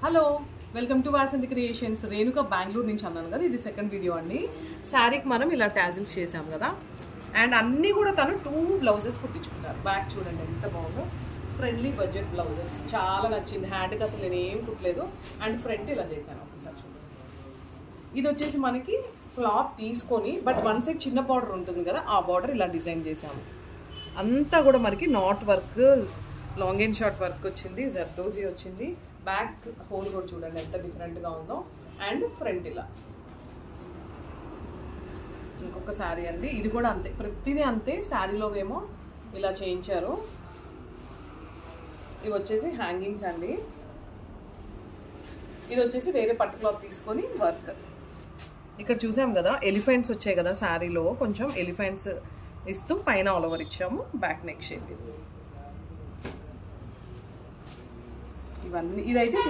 Hello, welcome to Vasanthi creations. Renuka Bengaluru నుంచి అన్నాను కదా, ఇది సెకండ్ వీడియో అండి. శారీకి మనం ఇలా టాజిల్స్ చేసాం కదా, అండ్ అన్నీ కూడా తను 2 బ్లౌజెస్ కుట్టించుకుంటారు. బ్యాక్ చూడండి ఎంత బాగుందో, ఫ్రెండ్లీ బడ్జెట్ బ్లౌజెస్. చాలా నచ్చింది. హ్యాండ్కి అసలు నేను ఏం కుట్టలేదు, అండ్ ఫ్రంట్ ఇలా చేశాను. ఒకసారి చూడండి. ఇది వచ్చేసి మనకి క్లాత్ తీసుకొని, బట్ వన్ సైడ్ చిన్న బార్డర్ ఉంటుంది కదా, ఆ బార్డర్ ఇలా డిజైన్ చేసాము. అంతా కూడా మనకి not work, long and short work వచ్చింది, జర్దోజీ వచ్చింది. బ్యాక్ హోల్ కూడా చూడండి ఎంత డిఫరెంట్గా ఉందో, అండ్ ఫ్రంట్ ఇలా. ఇంకొక శారీ అండి, ఇది కూడా అంతే, ప్రతిదీ అంతే. శారీలో ఏమో ఇలా చేయించారు. ఇవి వచ్చేసి హ్యాంగింగ్స్ అండి. ఇది వచ్చేసి వేరే పట్టు క్లాత్ తీసుకొని వర్క్. ఇక్కడ చూసాం కదా ఎలిఫెంట్స్ వచ్చాయి కదా శారీలో, కొంచెం ఎలిఫెంట్స్ ఇస్తూ పైన ఆల్ ఓవర్ ఇచ్చాము. బ్యాక్ నెక్ షేప్ ఇది. ఇవన్నీ ఇదైతే